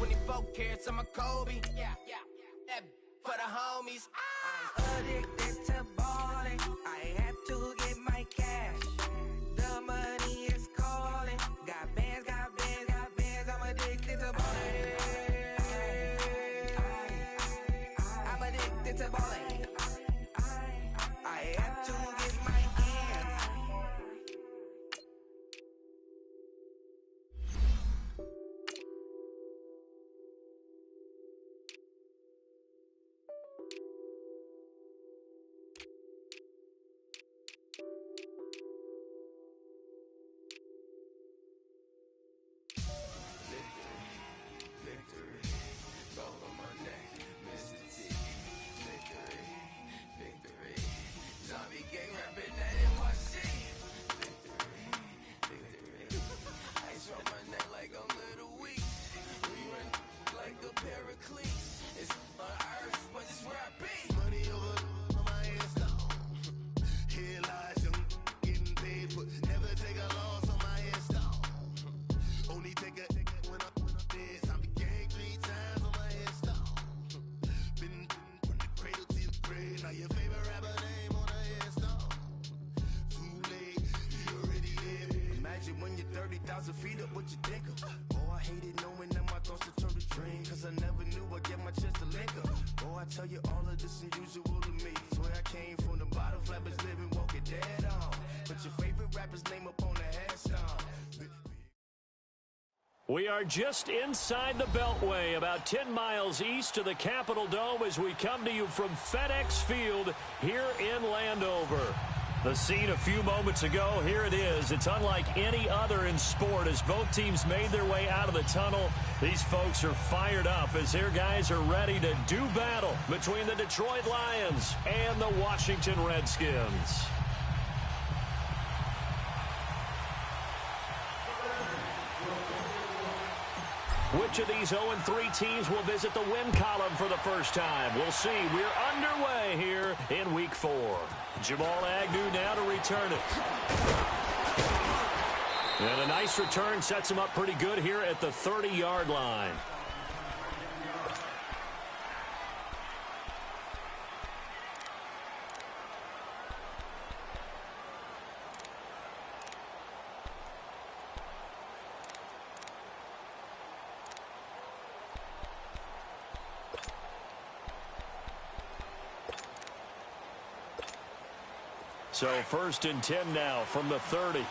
24 carats, I'm a Kobe. Yeah. That for the homies. I'm addicted to balling. I have to get my cash. The money is calling. Got bands. I'm addicted to balling. I'm addicted to balling. I have to get my Victory, gold on my neck, Mr. T. Victory, zombie gang rapping that NYC. Victory, ice on my neck like I'm Little Weak. We run like a paraclete. It's on earth, but it's where I be. Money over on my install. Here lies young, getting paid, but never take a loss on my install. Only take a when I'm dead. Zombie gang 3 times on my install. Been from the cradle to the grave. Now your favorite rapper name on the install. Too late, you already there. Imagine when you're 30,000 feet up, what you think of? Oh, I hated knowing that my thoughts would turn to dream. Cause I never knew I'd get my chance to link up. Oh, I tell you all of this unusual to me. Swear I came from the bottom, flappers living, walking dead on. Put your favorite rapper's name up on the headstone. We are just inside the Beltway, about 10 miles east of the Capitol Dome as we come to you from FedEx Field here in Landover. The scene a few moments ago, here it is. It's unlike any other in sport as both teams made their way out of the tunnel. These folks are fired up as their guys are ready to do battle between the Detroit Lions and the Washington Redskins. Which of these 0-3 teams will visit the win column for the first time? We'll see. We're underway here in Week 4. Jamal Agnew now to return it. And a nice return sets him up pretty good here at the 30-yard line. So 1st and 10 now from the 30.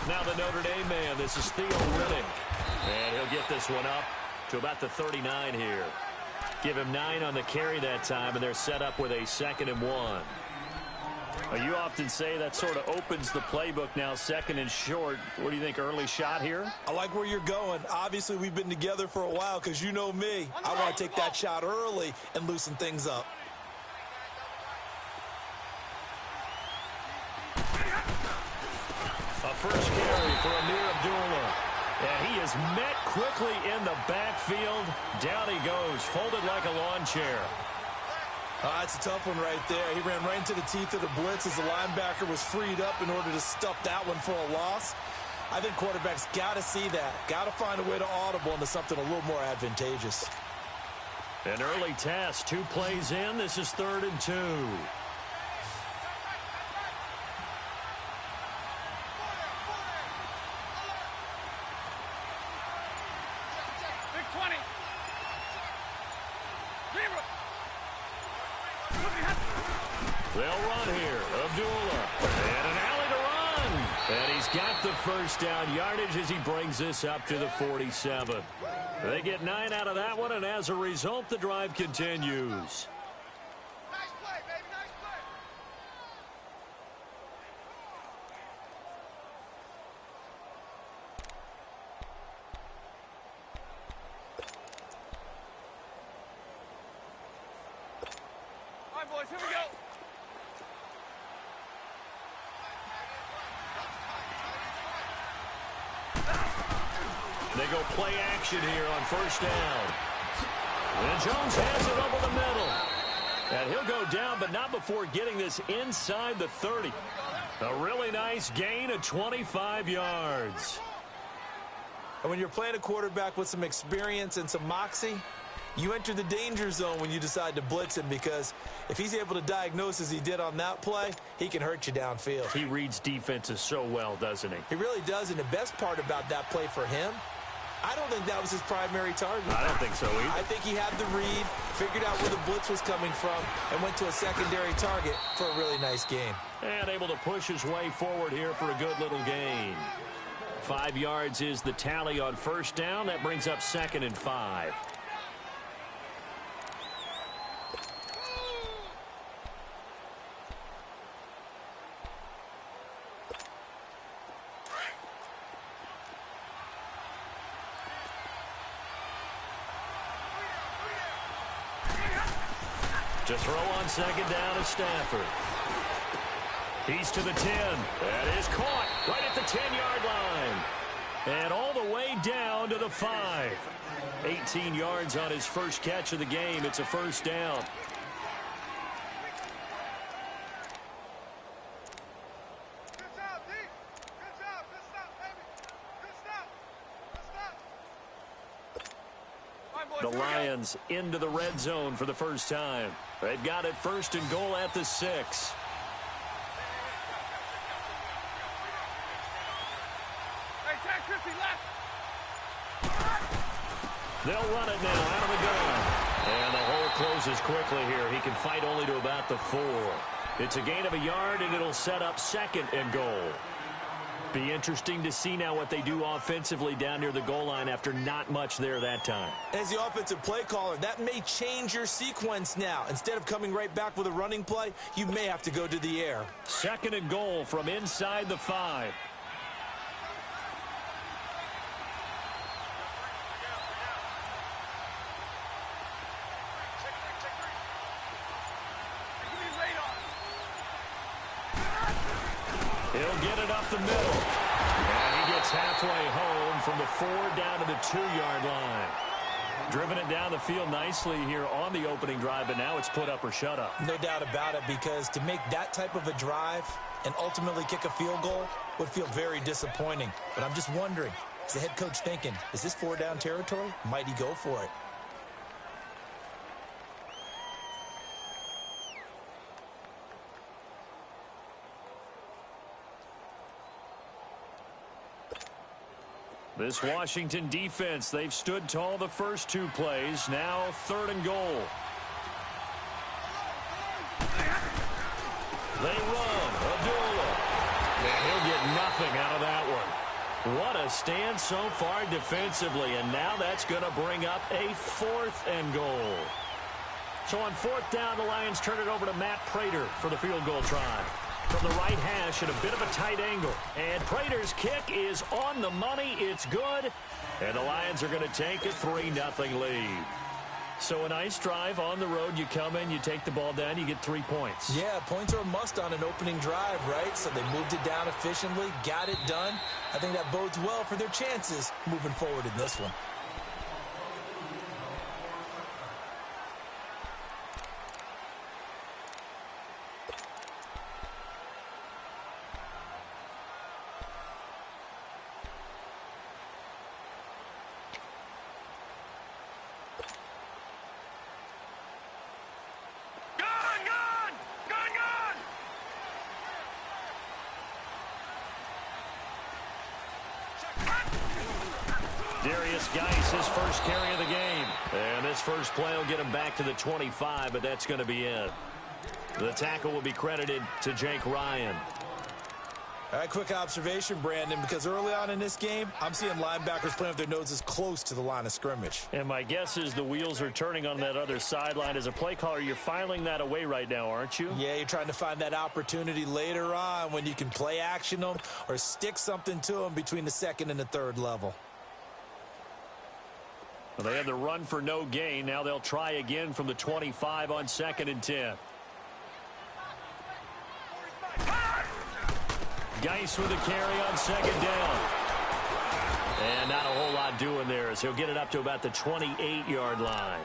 Now the Notre Dame man, this is Theo Riddick. And he'll get this one up to about the 39 here. Give him 9 on the carry that time, and they're set up with a 2nd and 1. You often say that sort of opens the playbook now, 2nd and short. What do you think, early shot here? I like where you're going. Obviously, we've been together for a while because you know me. I want to take that shot early and loosen things up. A first carry for Amir Abdullah. And he is met quickly in the backfield. Down he goes, folded like a lawn chair. That's a tough one right there. He ran right into the teeth of the blitz as the linebacker was freed up in order to stuff that one for a loss. I think quarterbacks got to see that. Got to find a way to audible into something a little more advantageous. An early test, 2 plays in. This is 3rd and 2. They'll run here. Abdullah. And an alley to run. And he's got the first down yardage as he brings this up to the 47. They get 9 out of that one, and as a result, the drive continues. Nice play, baby. Nice play. All right, boys, here we go. They go play action here on 1st down. And Jones has it over the middle. And he'll go down, but not before getting this inside the 30. A really nice gain of 25 yards. And when you're playing a quarterback with some experience and some moxie, you enter the danger zone when you decide to blitz him, because if he's able to diagnose as he did on that play, he can hurt you downfield. He reads defenses so well, doesn't he? He really does, and the best part about that play for him, I don't think that was his primary target. I don't think so either. I think he had the read, figured out where the blitz was coming from, and went to a secondary target for a really nice gain. And able to push his way forward here for a good little gain. 5 yards is the tally on first down. That brings up 2nd and 5. To throw on 2nd down is Stafford. He's to the 10. That is caught right at the 10-yard line. And all the way down to the 5. 18 yards on his first catch of the game. It's a first down. Good job, D. Good job. Good stop, baby. Good stop. Good stop. All right, boys, The here we go. Lions into the red zone for the first time. They've got it 1st and goal at the 6. Hey, 10, 50, left. They'll run it now out of the gun. And the hole closes quickly here. He can fight only to about the 4. It's a gain of a yard, and it'll set up 2nd and goal. Be interesting to see now what they do offensively down near the goal line after not much there that time. As the offensive play caller, that may change your sequence now. Instead of coming right back with a running play, you may have to go to the air. 2nd and goal from inside the 5. He'll get it up the middle. And he gets halfway home from the 4 down to the 2-yard line. Driven it down the field nicely here on the opening drive, but now it's put up or shut up. No doubt about it, because to make that type of a drive and ultimately kick a field goal would feel very disappointing. But I'm just wondering, is the head coach thinking, is this 4-down territory? Might he go for it? This Washington defense, they've stood tall the first 2 plays. Now 3rd and goal. They run. Abdullah. And he'll get nothing out of that one. What a stand so far defensively. And now that's going to bring up a 4th and goal. So on 4th down, the Lions turn it over to Matt Prater for the field goal try. From the right hash at a bit of a tight angle. And Prater's kick is on the money. It's good. And the Lions are going to take a 3-0 lead. So a nice drive on the road. You come in, you take the ball down, you get 3 points. Yeah, points are a must on an opening drive, right? So they moved it down efficiently, got it done. I think that bodes well for their chances moving forward in this one. His first carry of the game. And this first play will get him back to the 25, but that's going to be it. The tackle will be credited to Jake Ryan. All right, quick observation, Brandon, because early on in this game, I'm seeing linebackers playing with their noses close to the line of scrimmage. And my guess is the wheels are turning on that other sideline. As a play caller, you're filing that away right now, aren't you? Yeah, you're trying to find that opportunity later on when you can play action them or stick something to them between the 2nd and the 3rd level. Well, they had the run for no gain. Now they'll try again from the 25 on 2nd and 10. Geis with a carry on 2nd down. And not a whole lot doing there as he'll get it up to about the 28-yard line.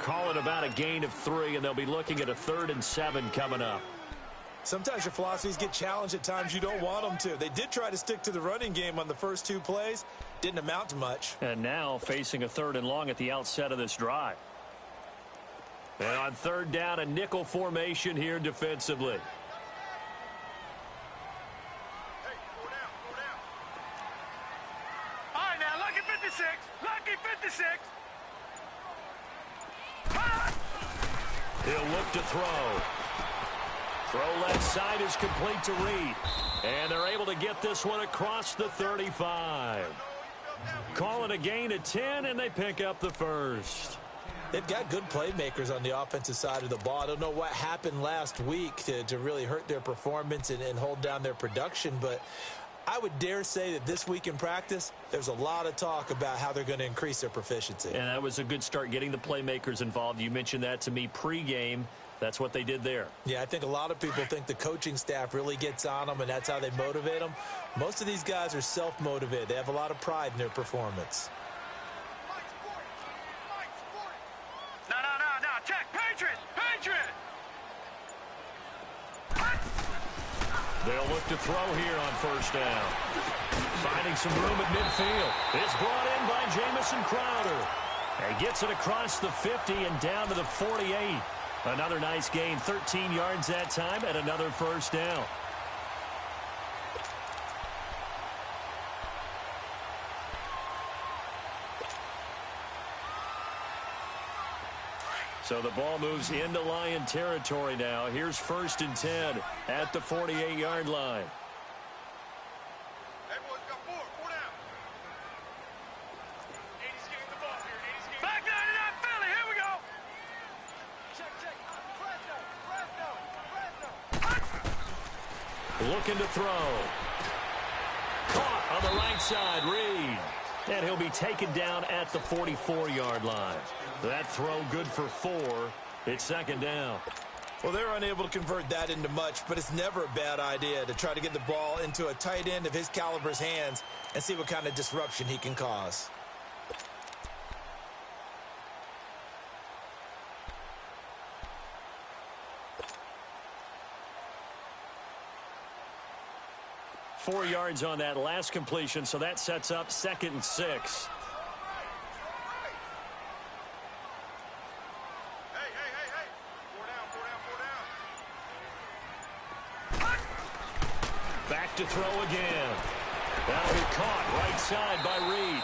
calling about a gain of 3, and they'll be looking at a 3rd and 7 coming up. Sometimes your philosophies get challenged at times you don't want them to. They did try to stick to the running game on the first 2 plays. Didn't amount to much. And now facing a 3rd and long at the outset of this drive. And on 3rd down, a nickel formation here defensively. All right, now, lucky 56. Lucky 56. He'll look to throw. Throw left side is complete to Reed. And they're able to get this one across the 35. Call it a gain of 10, and they pick up the first. They've got good playmakers on the offensive side of the ball. I don't know what happened last week to really hurt their performance and hold down their production, but I would dare say that this week in practice, there's a lot of talk about how they're going to increase their proficiency. And that was a good start, getting the playmakers involved. You mentioned that to me pregame. That's what they did there. Yeah, I think a lot of people think the coaching staff really gets on them, and that's how they motivate them. Most of these guys are self-motivated. They have a lot of pride in their performance. No, check. Patriot. They'll look to throw here on 1st down. Finding some room at midfield. It's brought in by Jamison Crowder. And gets it across the 50 and down to the 48. Another nice gain, 13 yards that time, and another 1st down. So the ball moves into Lion territory now. Here's 1st and 10 at the 48-yard line. Hey, boys, got 4 down. 80's getting the ball here. 80's getting back 99 Philly. Here we go. Check. Fresno. Looking to throw. Caught on the right side, Reed. And he'll be taken down at the 44-yard line. That throw good for 4. It's 2nd down. Well, they're unable to convert that into much, but it's never a bad idea to try to get the ball into a tight end of his caliber's hands and see what kind of disruption he can cause. Four yards on that last completion, so that sets up 2nd and 6. Hey. Four down. Back to throw again. That'll be caught right side by Reed.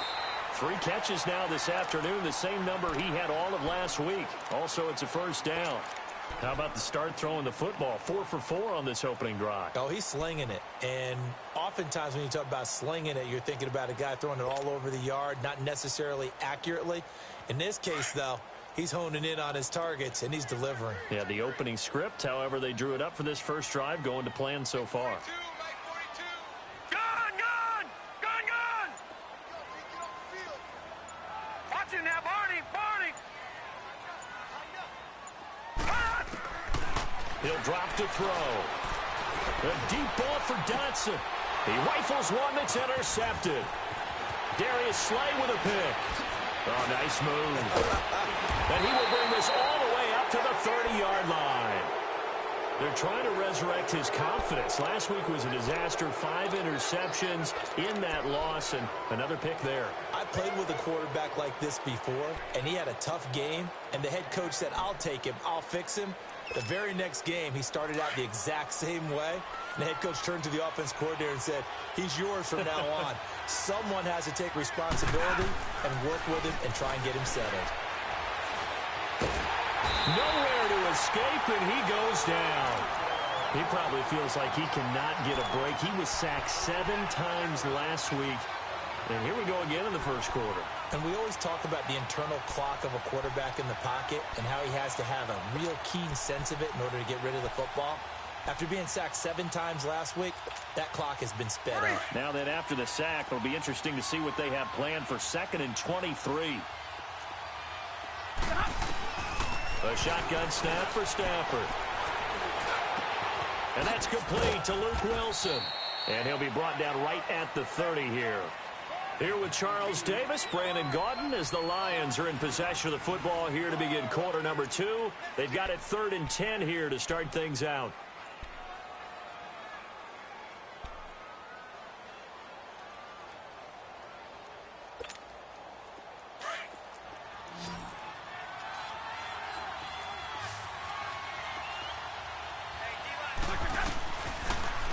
3 catches now this afternoon, the same number he had all of last week. Also, it's a 1st down. How about the start throwing the football? 4 for 4 on this opening drive. Oh, he's slinging it. And oftentimes when you talk about slinging it, you're thinking about a guy throwing it all over the yard, not necessarily accurately. In this case, though, he's honing in on his targets, and he's delivering. Yeah, the opening script, however, they drew it up for this first drive, going to plan so far. 42. Gun! Watch it now, Barney! He'll drop to throw. A deep ball for Dotson. He rifles one that's intercepted. Darius Slay with a pick. Oh, nice move. And he will bring this all the way up to the 30-yard line. They're trying to resurrect his confidence. Last week was a disaster. 5 interceptions in that loss, and another pick there. I played with a quarterback like this before, and he had a tough game, and the head coach said, I'll take him, I'll fix him. The very next game, he started out the exact same way. And the head coach turned to the offense coordinator and said, he's yours from now on. Someone has to take responsibility and work with him and try and get him settled. Nowhere to escape, and he goes down. He probably feels like he cannot get a break. He was sacked 7 times last week. And here we go again in the first quarter. And we always talk about the internal clock of a quarterback in the pocket and how he has to have a real keen sense of it in order to get rid of the football. After being sacked 7 times last week, that clock has been sped up. Now then, after the sack, it'll be interesting to see what they have planned for 2nd and 23. A shotgun snap for Stafford. And that's complete to Luke Wilson. And he'll be brought down right at the 30 here. Here with Charles Davis, Brandon Gaudin, as the Lions are in possession of the football here to begin quarter number 2. They've got it 3rd and 10 here to start things out.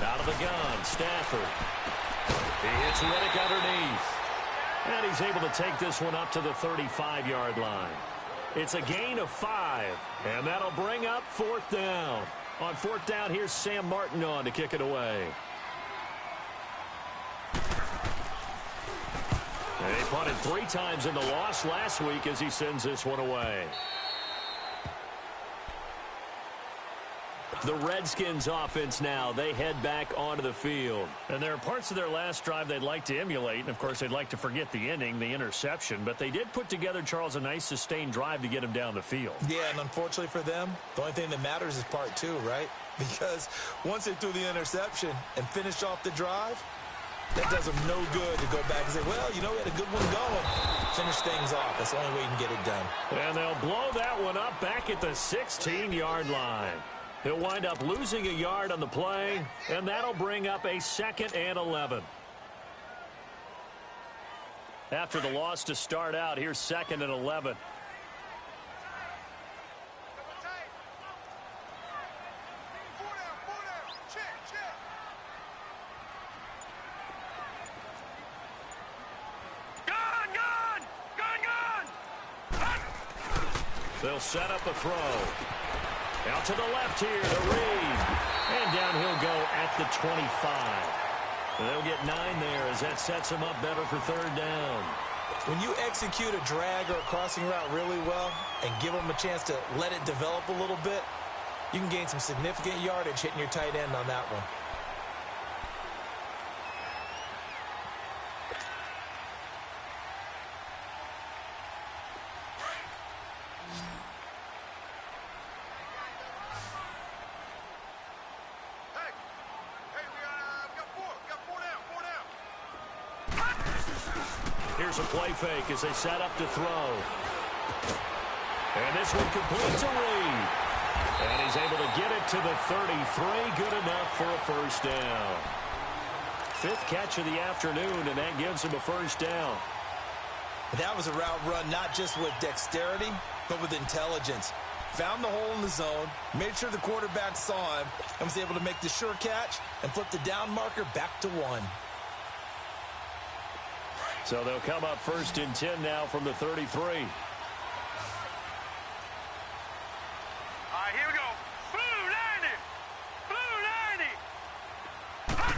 Out of the gun, Stafford. He hits Reddick underneath. And he's able to take this one up to the 35-yard line. It's a gain of 5, and that'll bring up 4th down. On 4th down, here's Sam Martin on to kick it away. And he punted 3 times in the loss last week as he sends this one away. The Redskins offense now, they head back onto the field. And there are parts of their last drive they'd like to emulate. And, of course, they'd like to forget the ending, the interception. But they did put together, Charles, a nice sustained drive to get him down the field. Yeah, and unfortunately for them, the only thing that matters is part 2, right? Because once they threw the interception and finished off the drive, that does them no good to go back and say, well, you know, we had a good one going. Finish things off. That's the only way you can get it done. And they'll blow that one up back at the 16-yard line. He'll wind up losing a yard on the play, and that'll bring up a 2nd and 11. After the loss to start out, here's 2nd and 11. They'll set up a throw. Out to the left here to Reed. And down he'll go at the 25. They'll get 9 there as that sets them up better for 3rd down. When you execute a drag or a crossing route really well and give them a chance to let it develop a little bit, you can gain some significant yardage hitting your tight end on that one. Here's a play fake as they set up to throw. And this one completes a Reed. And he's able to get it to the 33. Good enough for a 1st down. 5th catch of the afternoon, and that gives him a 1st down. That was a route run not just with dexterity, but with intelligence. Found the hole in the zone, made sure the quarterback saw him, and was able to make the sure catch and flip the down marker back to 1. So they'll come up 1st and 10 now from the 33. All right, here we go. Blue 90. Blue 90.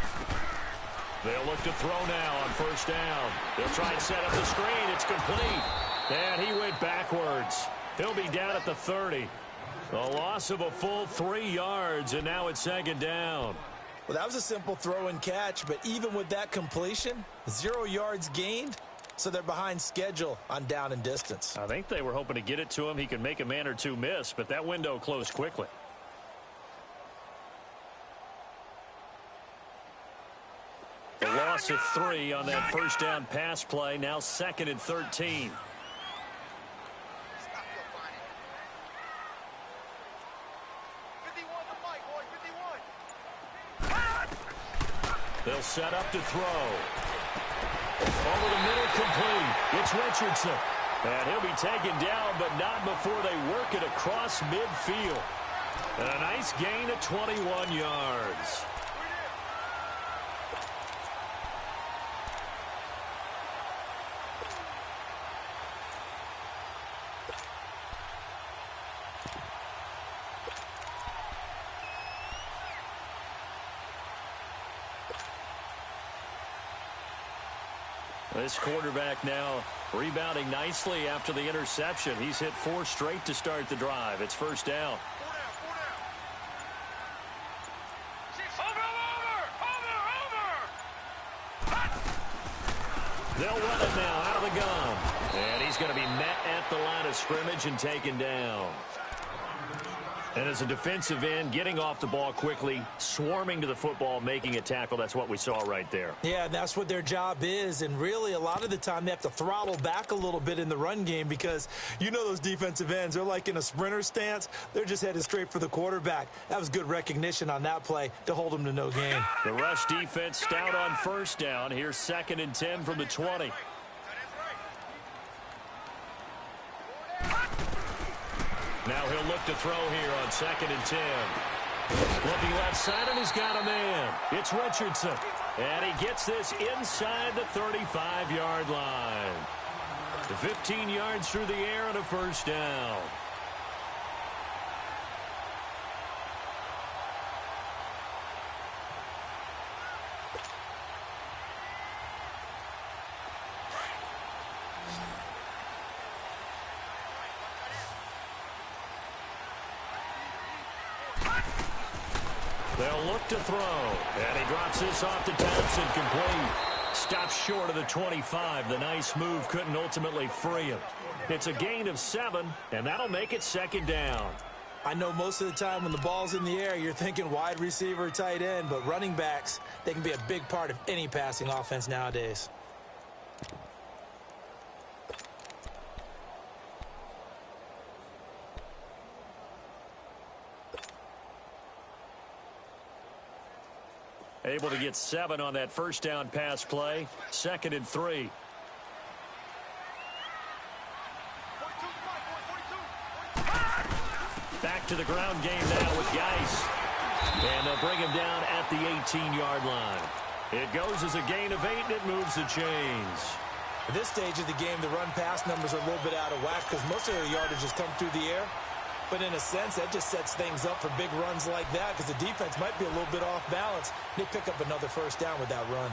They'll look to throw now on 1st down. They'll try and set up the screen. It's complete. And he went backwards. He'll be down at the 30. A loss of a full 3 yards, and now it's 2nd down. Well, that was a simple throw and catch, but even with that completion, 0 yards gained, so they're behind schedule on down and distance. I think they were hoping to get it to him. He could make a man or 2 miss, but that window closed quickly. The loss of 3 on that 1st down pass play, now 2nd and 13. They'll set up to throw. Over the middle, complete. It's Richardson. And he'll be taken down, but not before they work it across midfield. And a nice gain of 21 yards. This quarterback now rebounding nicely after the interception. He's hit 4 straight to start the drive. It's 1st down. They'll run it now out of the gun. And he's going to be met at the line of scrimmage and taken down. And as a defensive end, getting off the ball quickly, swarming to the football, making a tackle, that's what we saw right there. Yeah, that's what their job is. And really, a lot of the time, they have to throttle back a little bit in the run game because you know those defensive ends, they're like in a sprinter stance. They're just headed straight for the quarterback. That was good recognition on that play to hold them to no gain. The rush defense stout on first down. Here's 2nd and 10 from the 20. Now he'll look to throw here on 2nd and 10. Looking left side, and he's got a man. It's Richardson. And he gets this inside the 35-yard line. To 15 yards through the air and a first down. They'll look to throw. And he drops this off to Thompson, complete. Stops short of the 25. The nice move couldn't ultimately free him. It's a gain of 7, and that'll make it 2nd down. I know most of the time when the ball's in the air, you're thinking wide receiver, tight end, but running backs, they can be a big part of any passing offense nowadays. Able to get 7 on that first down pass play. 2nd and 3. Back to the ground game now with Geis. And they'll bring him down at the 18-yard line. It goes as a gain of 8, and it moves the chains. At this stage of the game, the run-pass numbers are a little bit out of whack because most of their yardage has come through the air. But in a sense, that just sets things up for big runs like that because the defense might be a little bit off balance. They pick up another first down with that run.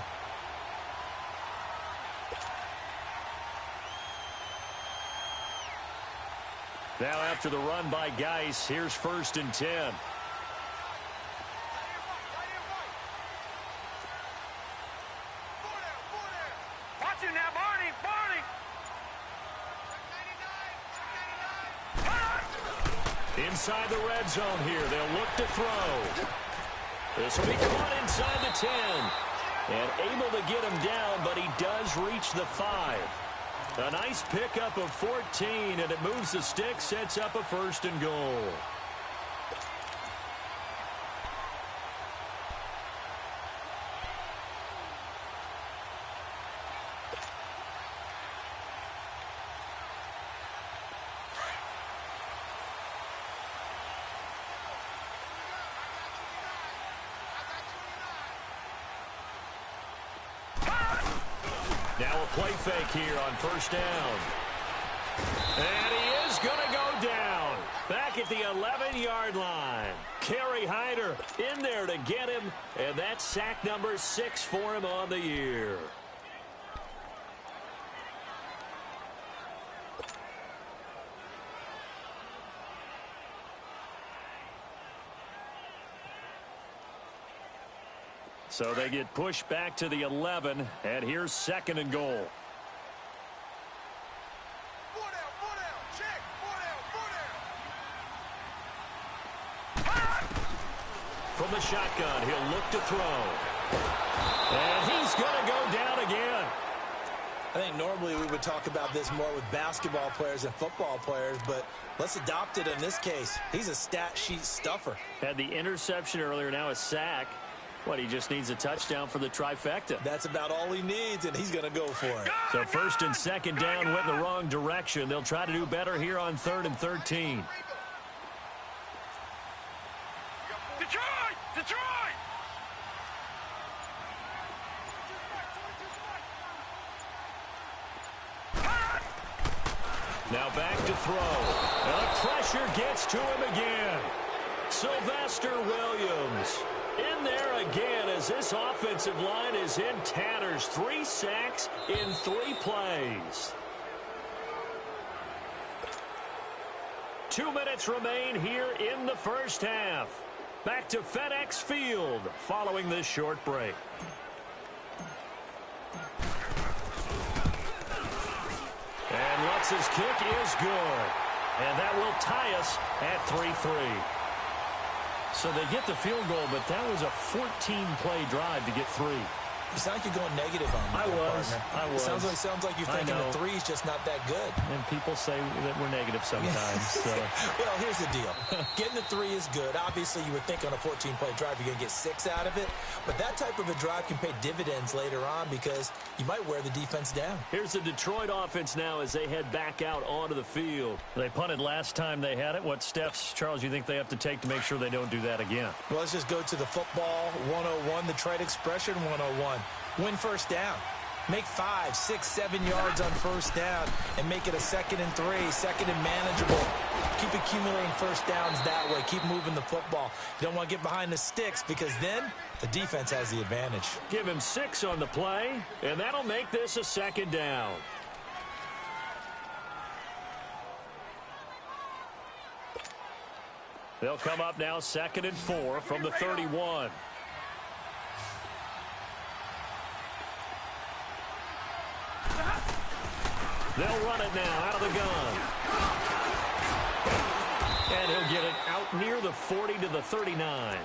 Now after the run by Geis, here's 1st and 10. Watch it now, Barney! Inside the red zone here. They'll look to throw. This will be caught inside the 10. And able to get him down, but he does reach the 5. A nice pickup of 14, and it moves the stick, sets up a 1st and goal. Now a play fake here on first down. And he is going to go down. Back at the 11-yard line. Kerry Hyder in there to get him. And that's sack number 6 for him on the year. So they get pushed back to the 11, and here's 2nd and goal. From the shotgun, he'll look to throw. And he's going to go down again. I think normally we would talk about this more with basketball players and football players, but let's adopt it in this case. He's a stat sheet stuffer. Had the interception earlier, now a sack. What, he just needs a touchdown for the trifecta. That's about all he needs, and he's going to go for it. So 1st and 2nd down went in the wrong direction. They'll try to do better here on 3rd and 13. Detroit! Now back to throw. And the pressure gets to him again. Sylvester Williams in there again as this offensive line is in tatters. 3 sacks in 3 plays. 2 minutes remain here in the first half. Back to FedEx Field following this short break. And Lutz's kick is good. And that will tie us at 3-3. So they get the field goal, but that was a 14-play drive to get 3. You sound like you're going negative on me. I was. It sounds like you're thinking the 3's just not that good. And people say that we're negative sometimes. So. Well, here's the deal. Getting the 3 is good. Obviously, you would think on a 14-play drive you're going to get 6 out of it. But that type of a drive can pay dividends later on because you might wear the defense down. Here's the Detroit offense now as they head back out onto the field. They punted last time they had it. What steps, Charles, do you think they have to take to make sure they don't do that again? Well, let's just go to the football 101, the trade expression 101. Win first down. Make 5, 6, 7 yards on first down and make it a 2nd and 3, 2nd and manageable. Keep accumulating first downs that way. Keep moving the football. You don't want to get behind the sticks because then the defense has the advantage. Give him 6 on the play, and that'll make this a 2nd down. They'll come up now 2nd and 4 from the 31. They'll run it now out of the gun. And he'll get it out near the 40 to the 39.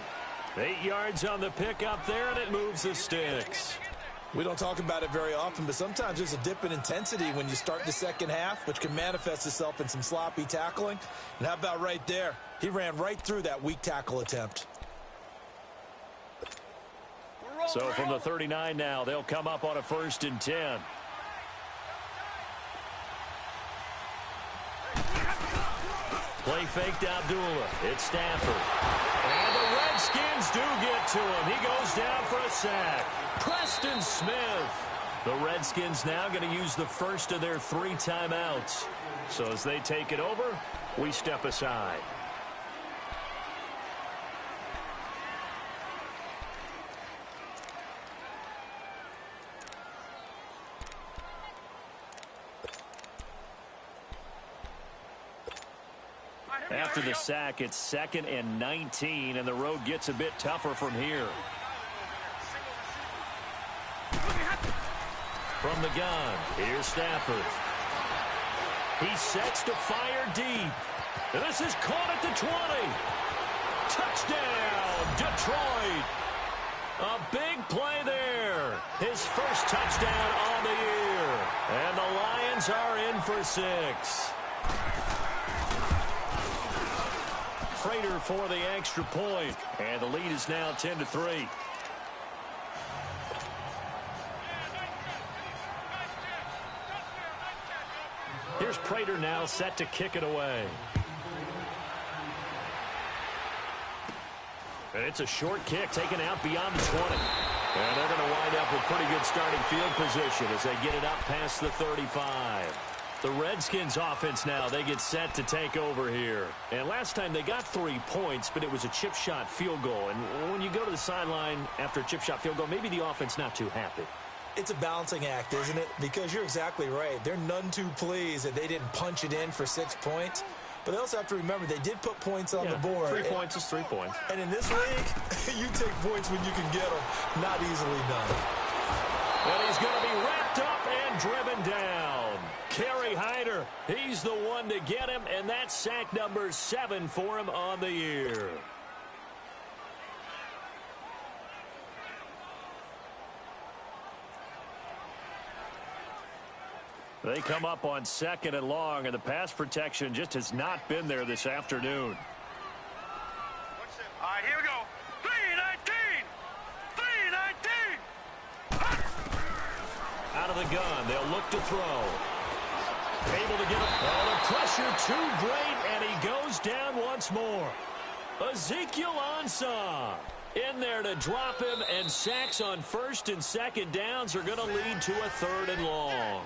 8 yards on the pickup there, and it moves the sticks. We don't talk about it very often, but sometimes there's a dip in intensity when you start the second half, which can manifest itself in some sloppy tackling. And how about right there? He ran right through that weak tackle attempt. So from the 39 now, they'll come up on a 1st and 10. Play fake to Abdullah. It's Stafford. And the Redskins do get to him. He goes down for a sack. Preston Smith. The Redskins now going to use the first of their 3 timeouts. So as they take it over, we step aside. After the sack, it's 2nd and 19, and the road gets a bit tougher from here. From the gun, here's Stafford. He sets to fire deep. And this is caught at the 20. Touchdown, Detroit. A big play there. His first touchdown on the year. And the Lions are in for 6. Prater for the extra point, and the lead is now 10-3. Here's Prater now set to kick it away. And it's a short kick taken out beyond the 20. And they're going to wind up with pretty good starting field position as they get it up past the 35. The Redskins offense now, they get set to take over here. And last time they got 3 points, but it was a chip shot field goal. And when you go to the sideline after a chip shot field goal, maybe the offense not too happy. It's a balancing act, isn't it? Because you're exactly right. They're none too pleased that they didn't punch it in for 6 points. But they also have to remember they did put points on the board. 3 points is 3 points. And in this league, you take points when you can get them. Not easily done. And he's going to be wrapped up and driven down. Kerry Hyder, he's the one to get him, and that's sack number 7 for him on the year. They come up on 2nd and long, and the pass protection just has not been there this afternoon. All right, here we go. 3-19! 3-19! Out of the gun, they'll look to throw. Able to get him. Oh, the pressure too great, and he goes down once more. Ezekiel Ansah in there to drop him, and sacks on 1st and 2nd downs are going to lead to a 3rd and long.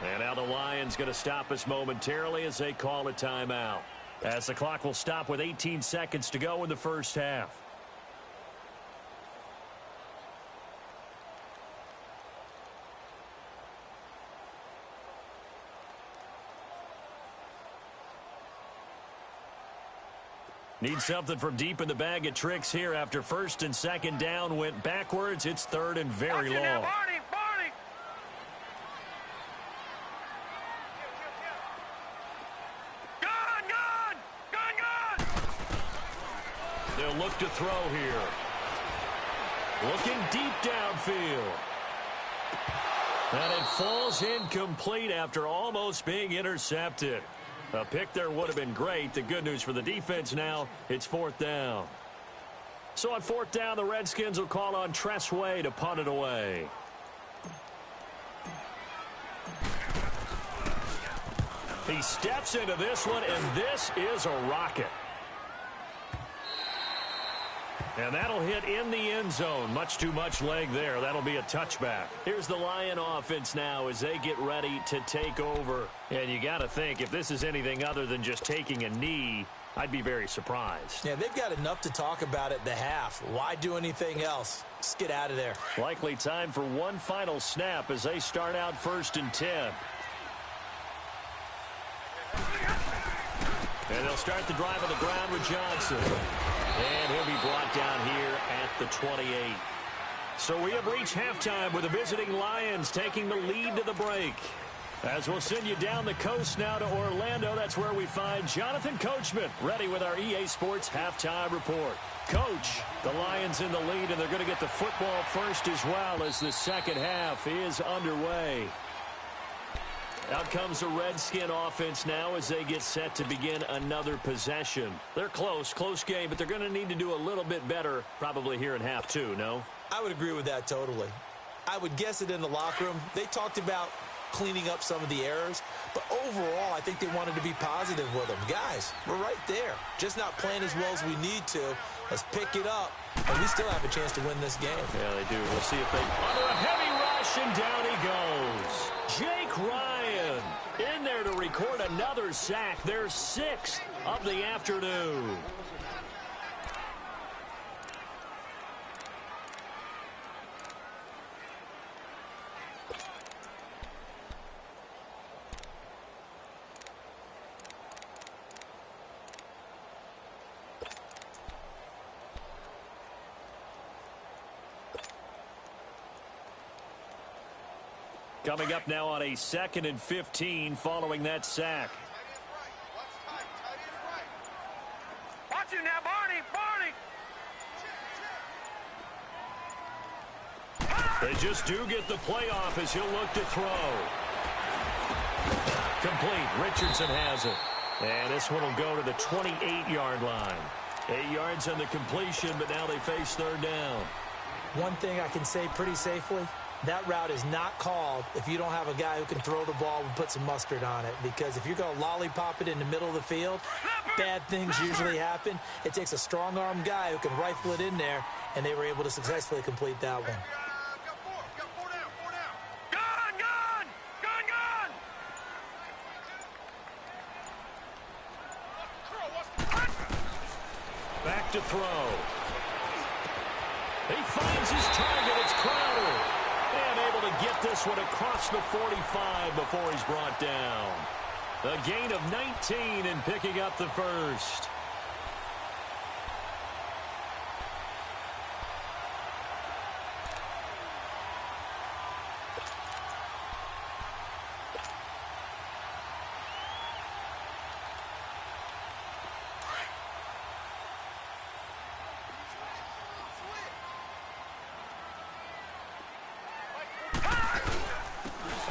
And now the Lions going to stop us momentarily as they call a timeout. As the clock will stop with 18 seconds to go in the first half. Need something from deep in the bag of tricks here after 1st and 2nd down went backwards. It's 3rd and very long. They'll look look to throw here. Looking deep downfield. And it falls incomplete after almost being intercepted. A pick there would have been great. The good news for the defense now, it's 4th down. So on 4th down, the Redskins will call on Tressway to punt it away. He steps into this one, and this is a rocket. And that'll hit in the end zone. Much too much leg there. That'll be a touchback. Here's the Lion offense now as they get ready to take over. And you got to think, if this is anything other than just taking a knee, I'd be very surprised. Yeah, they've got enough to talk about at the half. Why do anything else? Just get out of there. Likely time for one final snap as they start out 1st and 10. And they'll start the drive on the ground with Johnson. And he'll be brought down here at the 28. So we have reached halftime with the visiting Lions taking the lead to the break. As we'll send you down the coast now to Orlando, that's where we find Jonathan Coachman ready with our EA Sports halftime report. Coach, the Lions in the lead, and they're going to get the football first as well as the second half is underway. Out comes the Redskin offense now as they get set to begin another possession. They're close game, but they're going to need to do a little bit better probably here in half 2, no? I would agree with that totally. I would guess it in the locker room. They talked about cleaning up some of the errors, but overall I think they wanted to be positive with them. Guys, we're right there. Just not playing as well as we need to. Let's pick it up, and we still have a chance to win this game. Yeah, they do. We'll see if they... Under a heavy rush, and down he goes. Jake Ryan in there to record another sack. Their 6th of the afternoon. Coming up now on a 2nd and 15 following that sack. Watch it now, Barney! They just do get the playoff as he'll look to throw. Complete. Richardson has it. And this one will go to the 28-yard line. 8 yards on the completion, but now they face 3rd down. One thing I can say pretty safely, that route is not called if you don't have a guy who can throw the ball and put some mustard on it. Because if you're going to lollipop it in the middle of the field, bad things usually happen. It takes a strong-arm guy who can rifle it in there, and they were able to successfully complete that one. Back to throw. He finds his target. It's Crowder. And able to get this one across the 45 before he's brought down. A gain of 19 and picking up the first.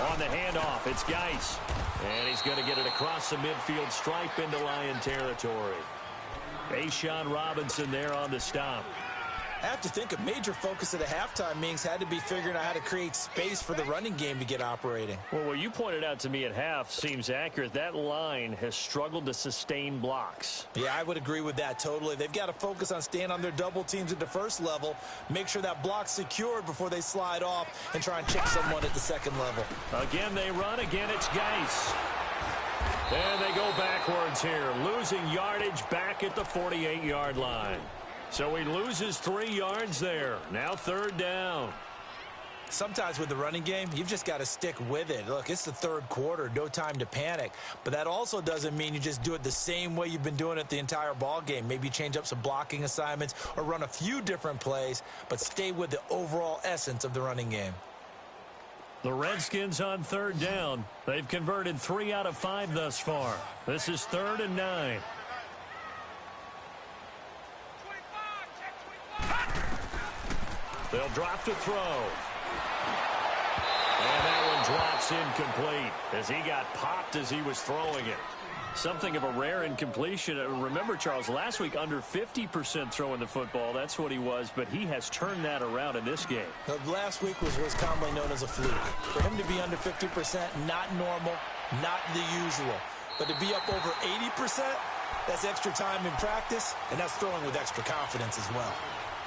On the handoff, it's Geis. And he's going to get it across the midfield stripe into Lion territory. Ashawn Robinson there on the stop. I have to think a major focus of the halftime meetings had to be figuring out how to create space for the running game to get operating. Well, what you pointed out to me at half seems accurate. That line has struggled to sustain blocks. Yeah, I would agree with that totally. They've got to focus on staying on their double teams at the first level, make sure that block's secured before they slide off and try and chip someone at the second level. Again, they run. Again, it's Geis. And they go backwards here, losing yardage back at the 48-yard line. So he loses 3 yards there. Now 3rd down. Sometimes with the running game, you've just got to stick with it. Look, it's the 3rd quarter, no time to panic. But that also doesn't mean you just do it the same way you've been doing it the entire ball game. Maybe change up some blocking assignments or run a few different plays, but stay with the overall essence of the running game. The Redskins on 3rd down. They've converted 3 out of 5 thus far. This is 3rd and 9. They'll drop to throw. And that one drops incomplete as he got popped as he was throwing it. Something of a rare incompletion. Remember, Charles, last week under 50% throwing the football. That's what he was, but he has turned that around in this game. Last week was what's commonly known as a fluke. For him to be under 50%, not normal, not the usual. But to be up over 80%, that's extra time in practice, and that's throwing with extra confidence as well.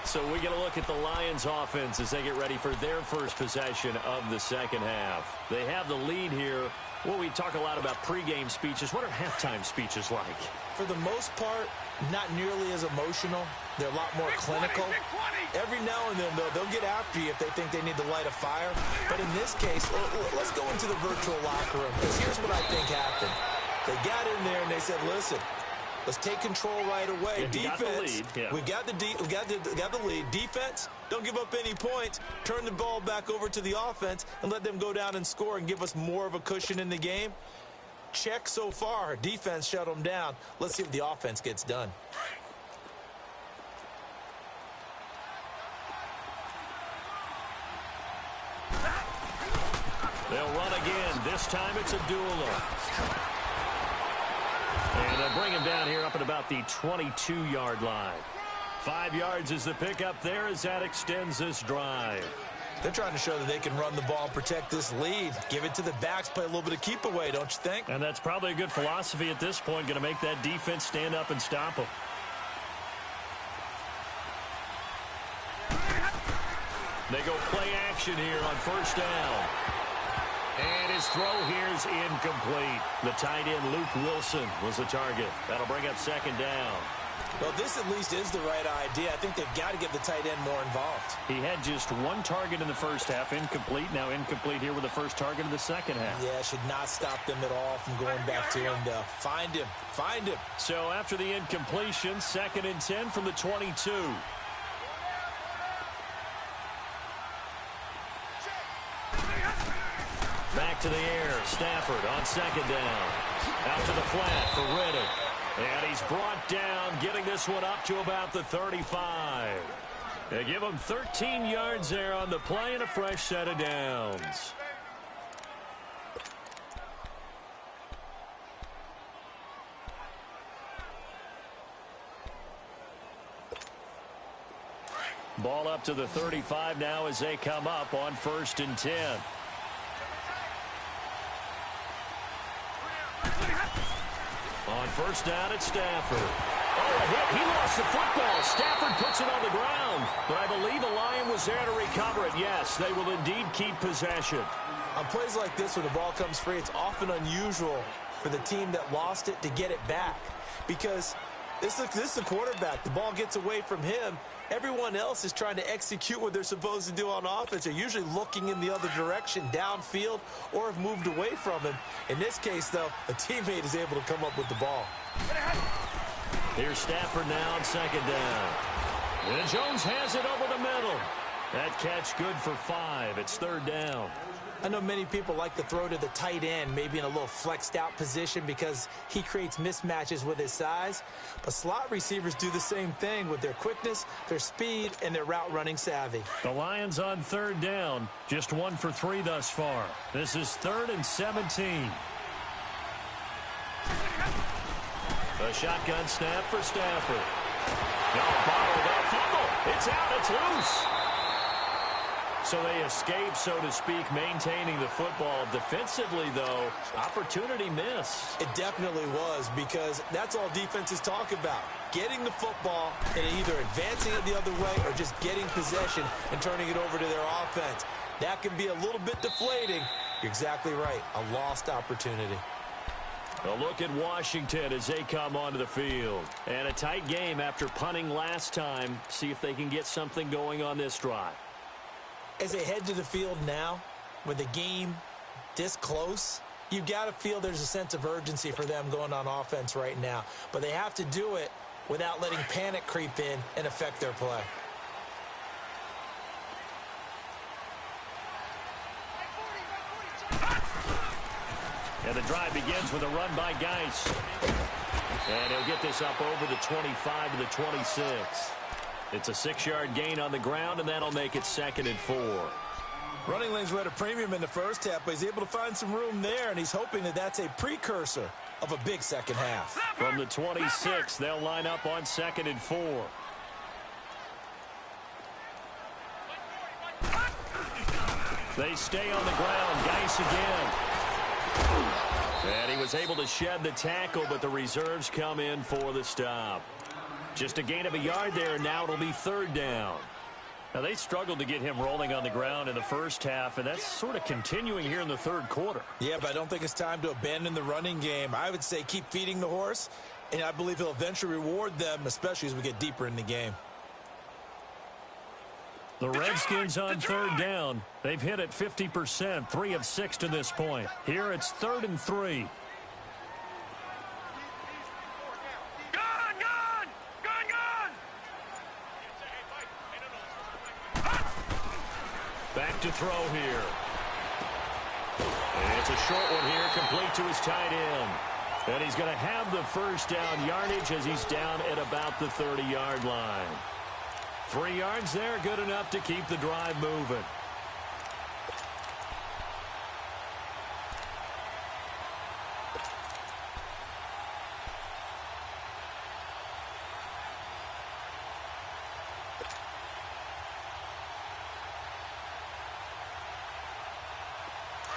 So we get a look at the Lions offense as they get ready for their first possession of the second half. They have the lead here. Well, we talk a lot about pregame speeches. What are halftime speeches like? For the most part, not nearly as emotional. They're a lot more clinical. Every now and then, though, they'll get after you if they think they need to light a fire. But in this case, let's go into the virtual locker room, because here's what I think happened. They got in there and they said, listen, let's take control right away. Defense, we got the lead. Defense, don't give up any points. Turn the ball back over to the offense and let them go down and score and give us more of a cushion in the game. Check so far. Defense shut them down. Let's see if the offense gets done. They'll run again. This time it's a duel. And they'll bring him down here up at about the 22-yard line. 5 yards is the pickup there as that extends this drive. They're trying to show that they can run the ball, protect this lead. Give it to the backs, play a little bit of keep away, don't you think? And that's probably a good philosophy at this point, going to make that defense stand up and stop them. They go play action here on first down. And his throw here is incomplete. The tight end, Luke Wilson, was the target. That'll bring up second down. Well, this at least is the right idea. I think they've got to get the tight end more involved. He had just one target in the first half, incomplete. Now incomplete here with the first target of the second half. Yeah, should not stop them at all from going back to him, though. Find him. Find him. So after the incompletion, 2nd and 10 from the 22. Back to the air. Stafford on second down. Out to the flat for Riddick. And he's brought down, getting this one up to about the 35. They give him 13 yards there on the play and a fresh set of downs. Ball up to the 35 now as they come up on 1st and 10. On first down, it's Stafford. Oh, a hit. He lost the football. Stafford puts it on the ground. But I believe the Lion was there to recover it. Yes, they will indeed keep possession. On plays like this, when the ball comes free, it's often unusual for the team that lost it to get it back. Because this is the quarterback. The ball gets away from him. Everyone else is trying to execute what they're supposed to do on offense. They're usually looking in the other direction, downfield, or have moved away from him. In this case, though, a teammate is able to come up with the ball. Here's Stafford now on second down. And Jones has it over the middle. That catch good for 5. It's 3rd down. I know many people like to throw to the tight end, maybe in a little flexed out position because he creates mismatches with his size. But slot receivers do the same thing with their quickness, their speed, and their route running savvy. The Lions on 3rd down, just 1 for 3 thus far. This is 3rd and 17. A shotgun snap for Stafford. Now bottled up, fumble. It's out, it's loose. So they escape, so to speak, maintaining the football. Defensively, though, opportunity miss. It definitely was, because that's all defenses talk about. Getting the football and either advancing it the other way or just getting possession and turning it over to their offense. That can be a little bit deflating. You're exactly right. A lost opportunity. A look at Washington as they come onto the field. And a tight game after punting last time. See if they can get something going on this drive. As they head to the field now, with the game this close, you've got to feel there's a sense of urgency for them going on offense right now. But they have to do it without letting panic creep in and affect their play. And the drive begins with a run by Geis. And he'll get this up over the 25 to the 26. It's a 6-yard gain on the ground, and that'll make it 2nd and 4. Running lanes were at a premium in the first half, but he's able to find some room there, and he's hoping that that's a precursor of a big second half. From the 26, they'll line up on 2nd and 4. They stay on the ground. Geis again. And he was able to shed the tackle, but the reserves come in for the stop. Just a gain of a yard there, and now it'll be 3rd down. Now, they struggled to get him rolling on the ground in the first half, and that's sort of continuing here in the 3rd quarter. Yeah, but I don't think it's time to abandon the running game. I would say keep feeding the horse, and I believe he'll eventually reward them, especially as we get deeper in the game. The Redskins on 3rd down. They've hit it 50%, 3 of 6 to this point. Here it's 3rd and 3. Back to throw here. And it's a short one here, complete to his tight end. And he's going to have the first down yardage as he's down at about the 30-yard line. 3 yards there, good enough to keep the drive moving.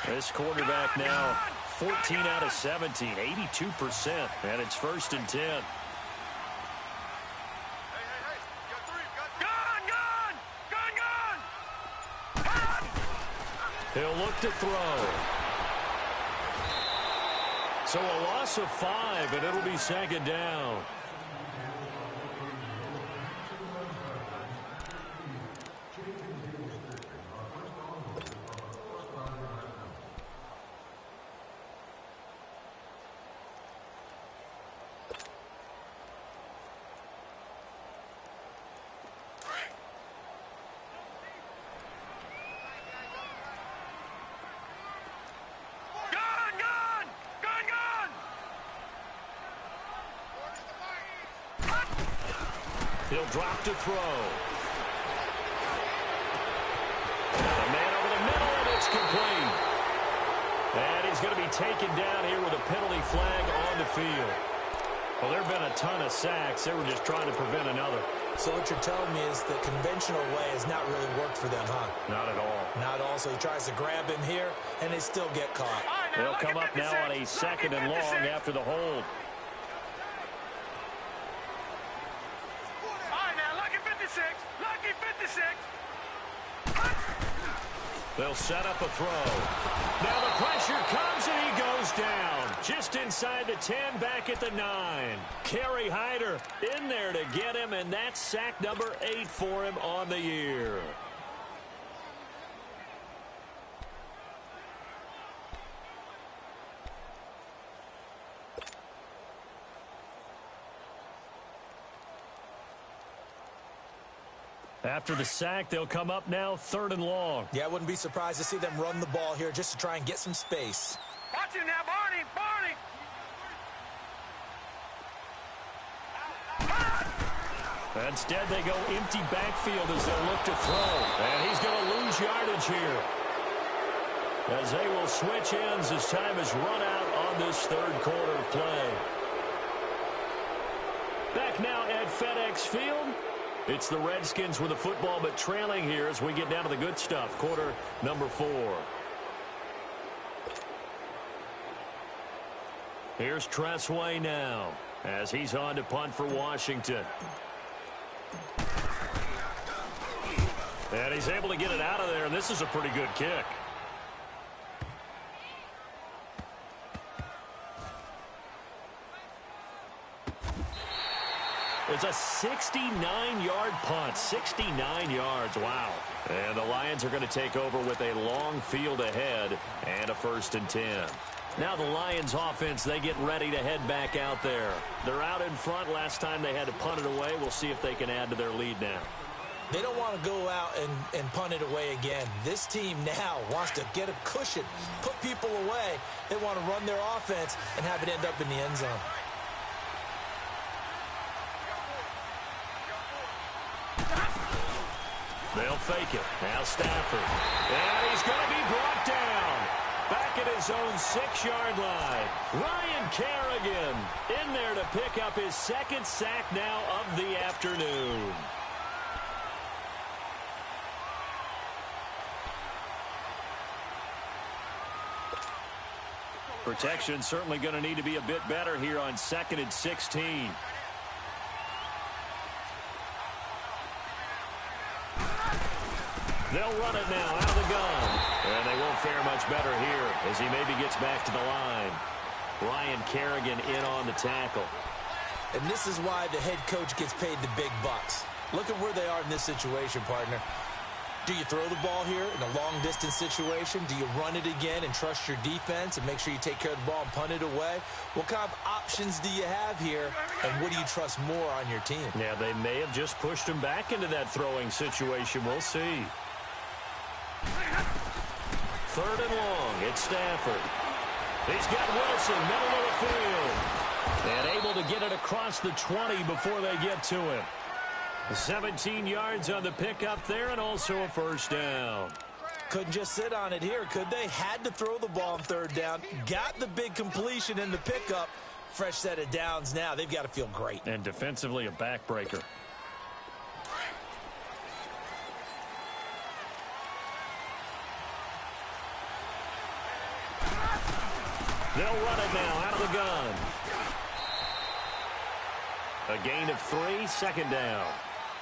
This quarterback now 14 out of 17, 82%, and it's 1st and 10. He'll look to throw. So a loss of 5, and it'll be 2nd down. He'll drop to throw. The man over the middle, and it's complete. And he's going to be taken down here with a penalty flag on the field. Well, there have been a ton of sacks. They were just trying to prevent another. So what you're telling me is the conventional way has not really worked for them, huh? Not at all. Not all. So he tries to grab him here, and they still get caught. They'll come up now on a 2nd and long after the hold. Lucky 56. They'll set up a throw. Now the pressure comes and he goes down. Just inside the 10, back at the 9. Kerry Hyder in there to get him, and that's sack number 8 for him on the year. After the sack, they'll come up now 3rd and long. Yeah, I wouldn't be surprised to see them run the ball here just to try and get some space. Watch him now, Barney. Instead, they go empty backfield as they look to throw. And he's going to lose yardage here, as they will switch ends as time is run out on this 3rd quarter of play. Back now at FedEx Field. It's the Redskins with the football, but trailing here as we get down to the good stuff. Quarter number 4. Here's Tressway now as he's on to punt for Washington. And he's able to get it out of there, and this is a pretty good kick. It's a 69-yard punt. 69 yards. Wow. And the Lions are going to take over with a long field ahead and a 1st and 10. Now the Lions offense, they get ready to head back out there. They're out in front. Last time they had to punt it away. We'll see if they can add to their lead now. They don't want to go out and punt it away again. This team now wants to get a cushion, put people away. They want to run their offense and have it end up in the end zone. fake it. Now Stafford. And he's going to be brought down. Back at his own 6-yard line. Ryan Kerrigan in there to pick up his second sack now of the afternoon. Protection certainly going to need to be a bit better here on 2nd and 16. They'll run it now out of the gun. And they won't fare much better here as he maybe gets back to the line. Ryan Kerrigan in on the tackle. And this is why the head coach gets paid the big bucks. Look at where they are in this situation, partner. Do you throw the ball here in a long-distance situation? Do you run it again and trust your defense and make sure you take care of the ball and punt it away? What kind of options do you have here, and what do you trust more on your team? Yeah, they may have just pushed him back into that throwing situation. We'll see. 3rd and long. It's Stafford. He's got Wilson, middle of the field. And able to get it across the 20 before they get to him. 17 yards on the pickup there, and also a first down. Couldn't just sit on it here, could they? Had to throw the ball on 3rd down. Got the big completion in the pickup. Fresh set of downs now. They've got to feel great. And defensively a backbreaker. They'll run it now out of the gun. A gain of 3, 2nd down.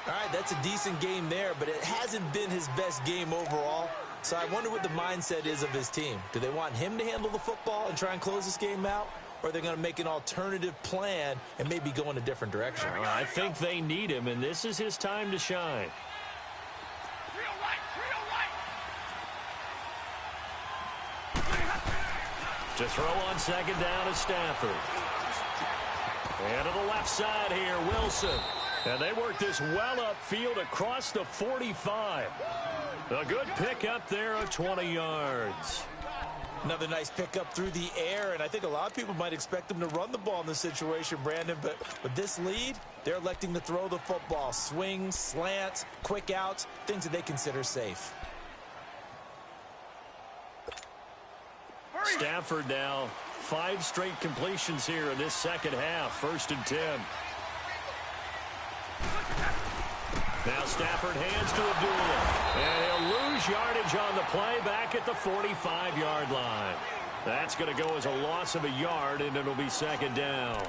All right, that's a decent game there, but it hasn't been his best game overall. So I wonder what the mindset is of his team. Do they want him to handle the football and try and close this game out? Or are they going to make an alternative plan and maybe go in a different direction? Well, I think they need him, and this is his time to shine. To throw on 2nd down is Stafford. And to the left side here, Wilson. And they work this well upfield across the 45. A good pickup there of 20 yards. Another nice pickup through the air, and I think a lot of people might expect them to run the ball in this situation, Brandon, but with this lead, they're electing to throw the football. Swings, slants, quick outs, things that they consider safe. Stafford now 5 straight completions here in this second half. 1st and 10. Now Stafford hands to Abdullah. And he'll lose yardage on the play back at the 45-yard line. That's going to go as a loss of a yard, and it'll be 2nd down.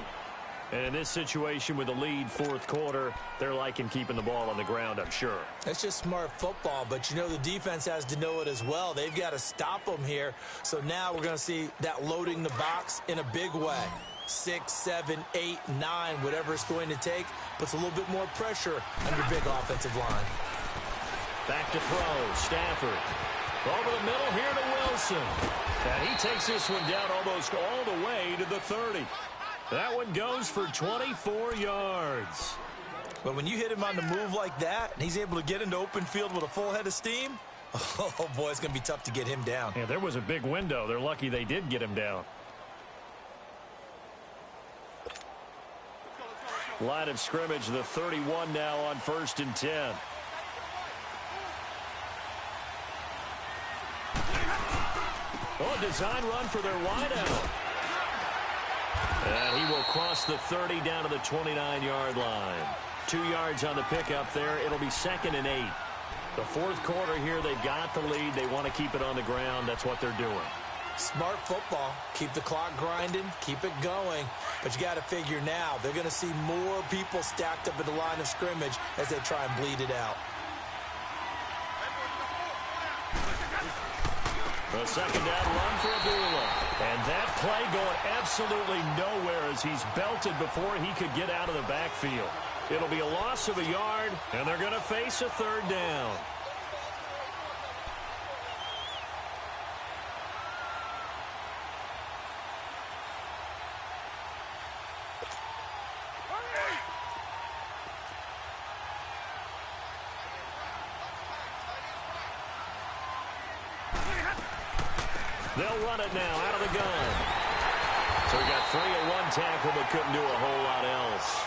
And in this situation with the lead 4th quarter, they're liking keeping the ball on the ground, I'm sure. That's just smart football, but you know the defense has to know it as well. They've got to stop them here. So now we're going to see that loading the box in a big way. 6, 7, 8, 9, whatever it's going to take, puts a little bit more pressure on your big offensive line. Back to throw, Stafford. Over the middle here to Wilson. And he takes this one down almost all the way to the 30. That one goes for 24 yards. But when you hit him on the move like that, and he's able to get into open field with a full head of steam, oh, boy, it's going to be tough to get him down. Yeah, there was a big window. They're lucky they did get him down. Line of scrimmage, the 31 now on 1st and 10. Oh, design run for their wideout. And he will cross the 30 down to the 29-yard line. 2 yards on the pickup there. It'll be 2nd and 8. The 4th quarter here, they've got the lead. They want to keep it on the ground. That's what they're doing. Smart football. Keep the clock grinding. Keep it going. But you got to figure now, they're going to see more people stacked up at the line of scrimmage as they try and bleed it out. The 2nd down run for Abdullah. And that play going absolutely nowhere as he's belted before he could get out of the backfield. It'll be a loss of a yard, and they're going to face a 3rd down. They'll run it now out of the gun. So he got 3 in 1 tackle, but couldn't do a whole lot else.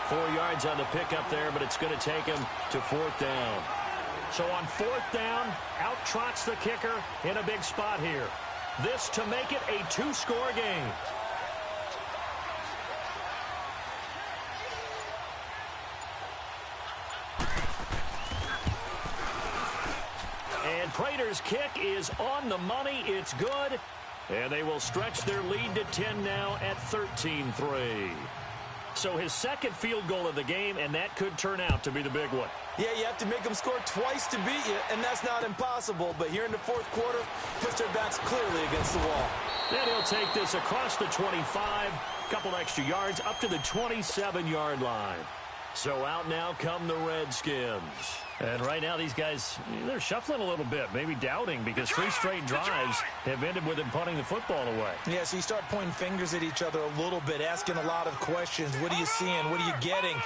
4 yards on the pickup there, but it's going to take him to 4th down. So on 4th down, out trots the kicker in a big spot here. This to make it a 2-score game. And Prater's kick is on the money. It's good. And they will stretch their lead to 10 now at 13-3. So his second field goal of the game, and that could turn out to be the big one. Yeah, you have to make them score twice to beat you, and that's not impossible. But here in the 4th quarter, puts their backs clearly against the wall. Then he'll take this across the 25, couple extra yards, up to the 27-yard line. So out now come the Redskins. And right now these guys, they're shuffling a little bit, maybe doubting, because 3 straight drives have ended with them punting the football away. Yeah, so you start pointing fingers at each other a little bit, asking a lot of questions. What are you seeing? What are you getting?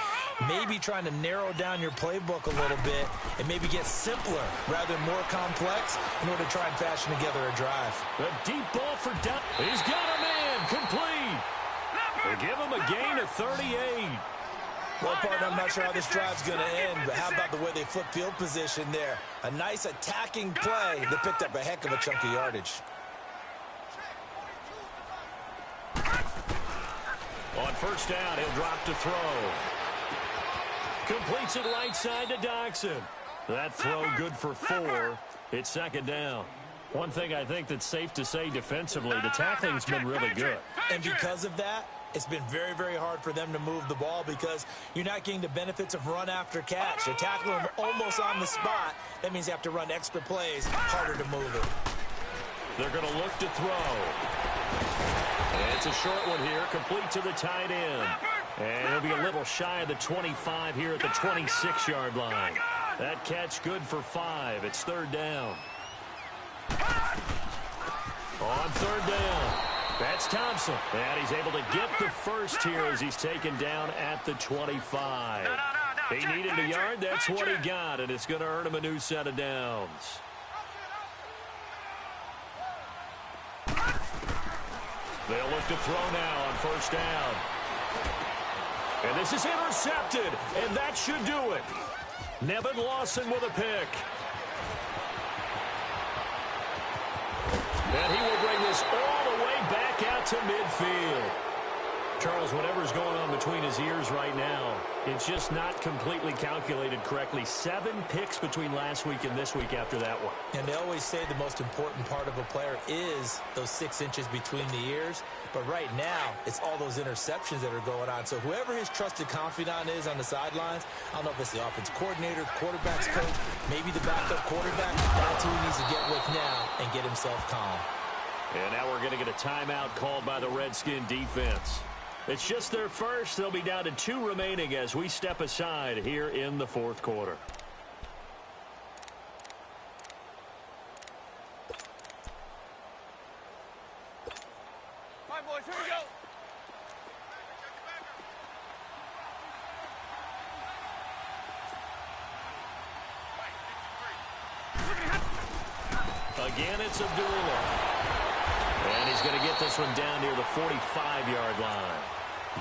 Maybe trying to narrow down your playbook a little bit and maybe get simpler rather than more complex in order to try and fashion together a drive. A deep ball for Dunn. He's got a man complete. They give him a gain of 38. Well, partner, I'm not sure how this drive's going to end, but how about the way they flip field position there? A nice attacking play that picked up a heck of a chunk of yardage. On 1st down, he'll drop to throw. Completes it right side to Doxson. That throw good for 4. It's 2nd down. One thing I think that's safe to say defensively, the tackling's been really good. And because of that, it's been very, very hard for them to move the ball because you're not getting the benefits of run after catch. They're tackling them almost on the spot. That means you have to run extra plays, harder to move it. They're going to look to throw. And it's a short one here, complete to the tight end. And he'll be a little shy of the 25 here at the 26-yard line. That catch good for 5. It's 3rd down. On 3rd down, that's Thompson. And he's able to get the first here as he's taken down at the 25. He needed a yard. That's what he got, and it's going to earn him a new set of downs. They'll look to throw now on 1st down. And this is intercepted, and that should do it. Nevin Lawson with a pick. And he will bring this all the way back out to midfield. Charles, whatever's going on between his ears right now, it's just not completely calculated correctly. 7 picks between last week and this week after that one. And they always say the most important part of a player is those 6 inches between the ears. But right now, it's all those interceptions that are going on. So whoever his trusted confidant is on the sidelines, I don't know if it's the offense coordinator, quarterback's coach, maybe the backup quarterback, that's who he needs to get with now and get himself calm. And now we're going to get a timeout called by the Redskin defense. It's just their first. They'll be down to 2 remaining as we step aside here in the 4th quarter. Fine, boys, here we go. Again, it's Abdullah. And he's going to get this one down near the 45-yard line.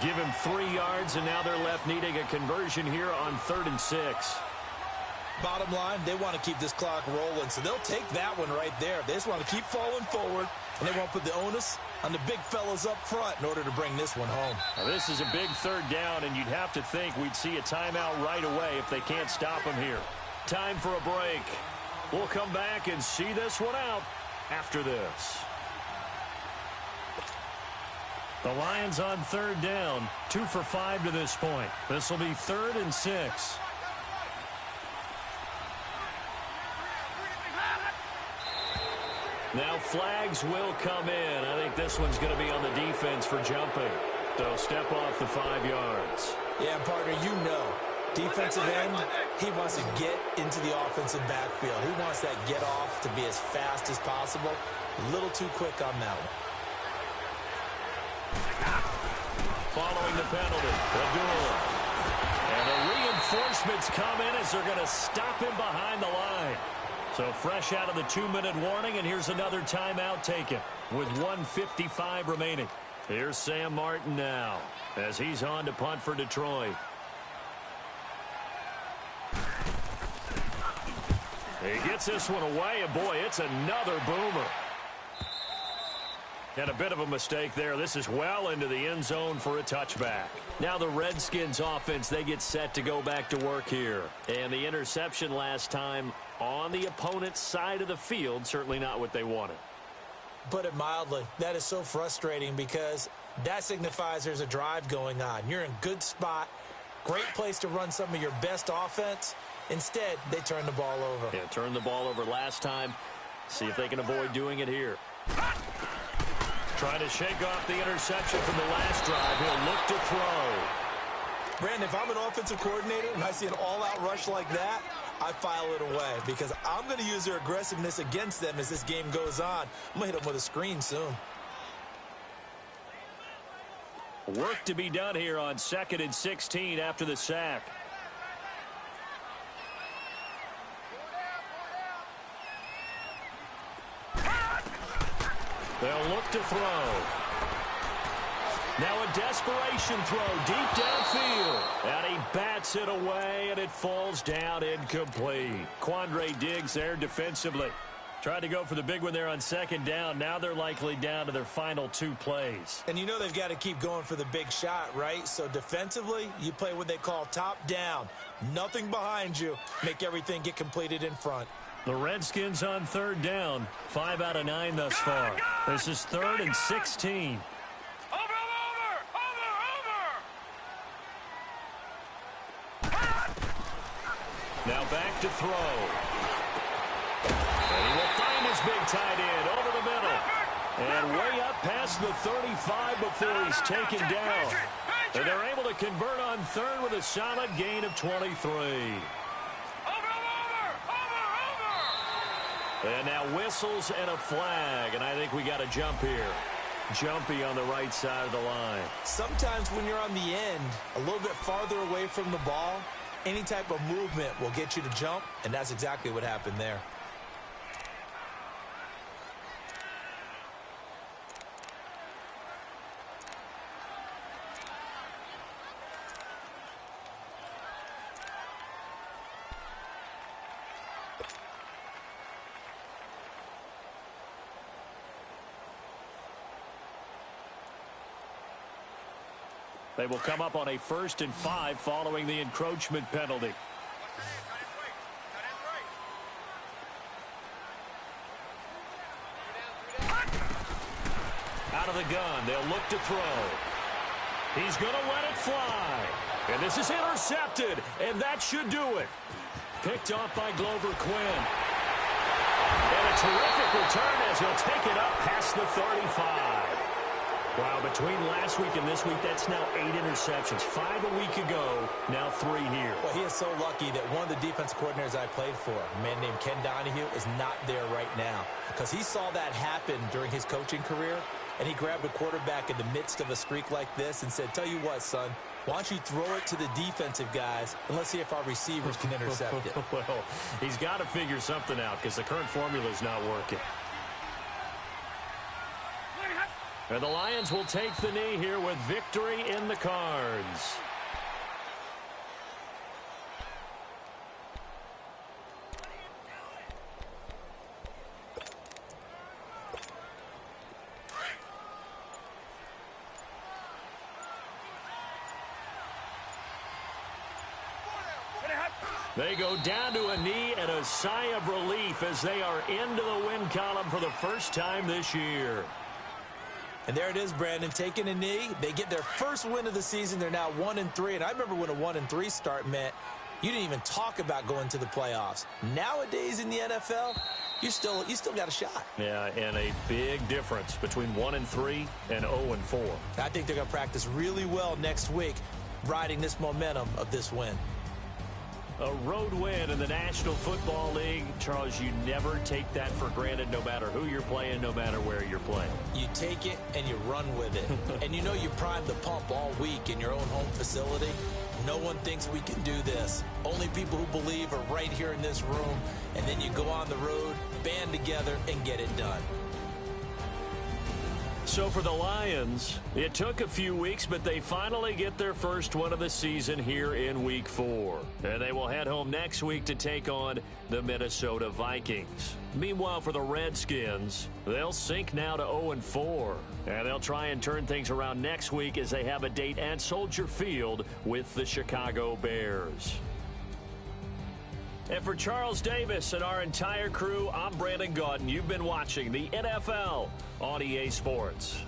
Give him 3 yards, and now they're left needing a conversion here on 3rd and 6. Bottom line, they want to keep this clock rolling, so they'll take that one right there. They just want to keep falling forward, and they won't put the onus on the big fellas up front in order to bring this one home. Now, this is a big 3rd down, and you'd have to think we'd see a timeout right away if they can't stop him here. Time for a break. We'll come back and see this one out after this. The Lions on 3rd down, 2 for 5 to this point. This will be 3rd and 6. Now flags will come in. I think this one's going to be on the defense for jumping. So step off the 5 yards. Yeah, partner, you know, defensive end, he wants to get into the offensive backfield. He wants that get off to be as fast as possible. A little too quick on that one. Following the penalty, Abdullah. And the reinforcements come in as they're going to stop him behind the line. So fresh out of the 2-minute warning, and here's another timeout taken with 1:55 remaining. Here's Sam Martin now as he's on to punt for Detroit. He gets this one away, and boy, it's another boomer. And a bit of a mistake there. This is well into the end zone for a touchback. Now the Redskins offense, they get set to go back to work here. And the interception last time on the opponent's side of the field, certainly not what they wanted. Put it mildly, that is so frustrating because that signifies there's a drive going on. You're in a good spot, great place to run some of your best offense. Instead, they turn the ball over. Yeah, turned the ball over last time. See if they can avoid doing it here. Trying to shake off the interception from the last drive. He'll look to throw. Brandon, if I'm an offensive coordinator and I see an all-out rush like that, I file it away because I'm going to use their aggressiveness against them as this game goes on. I'm going to hit them with a screen soon. Work to be done here on 2nd and 16 after the sack. They'll look to throw. Now a desperation throw deep downfield. And he bats it away, and it falls down incomplete. Quandre Diggs there defensively. Tried to go for the big one there on 2nd down. Now they're likely down to their final 2 plays. And you know they've got to keep going for the big shot, right? So defensively, you play what they call top down. Nothing behind you. Make everything get completed in front. The Redskins on 3rd down. 5 out of 9 thus far. This is 3rd and 16. Now back to throw. And he will find his big tight end over the middle. And way up past the 35 before he's taken down. And they're able to convert on 3rd with a solid gain of 23. And now whistles and a flag, and I think we got a jump here. Jumpy on the right side of the line. Sometimes when you're on the end, a little bit farther away from the ball, any type of movement will get you to jump, and that's exactly what happened there. They will come up on a 1st and 5 following the encroachment penalty. Out of the gun, they'll look to throw. He's going to let it fly. And this is intercepted, and that should do it. Picked off by Glover Quinn. And a terrific return as he'll take it up past the 35. Wow, between last week and this week, that's now 8 interceptions. 5 a week ago, now 3 here. Well, he is so lucky that one of the defense coordinators I played for, a man named Ken Donahue, is not there right now. Because he saw that happen during his coaching career, and he grabbed a quarterback in the midst of a streak like this and said, tell you what, son, why don't you throw it to the defensive guys, and let's see if our receivers can intercept it. Well, he's got to figure something out because the current formula is not working. And the Lions will take the knee here with victory in the cards. They go down to a knee and a sigh of relief as they are into the win column for the first time this year. And there it is, Brandon, taking a knee. They get their first win of the season. They're now 1-3. And I remember when a 1-3 start meant you didn't even talk about going to the playoffs. Nowadays in the NFL, you still got a shot. Yeah, and a big difference between 1-3 and 0-4. I think they're going to practice really well next week, riding this momentum of this win. A road win in the National Football League. Charles, you never take that for granted no matter who you're playing, no matter where you're playing. You take it and you run with it. And you know you primed the pump all week in your own home facility. No one thinks we can do this. Only people who believe are right here in this room. And then you go on the road, band together, and get it done. So for the Lions, it took a few weeks, but they finally get their first one of the season here in Week 4. And they will head home next week to take on the Minnesota Vikings. Meanwhile, for the Redskins, they'll sink now to 0-4. And they'll try and turn things around next week as they have a date at Soldier Field with the Chicago Bears. And for Charles Davis and our entire crew, I'm Brandon Gaudin. You've been watching the NFL on EA Sports.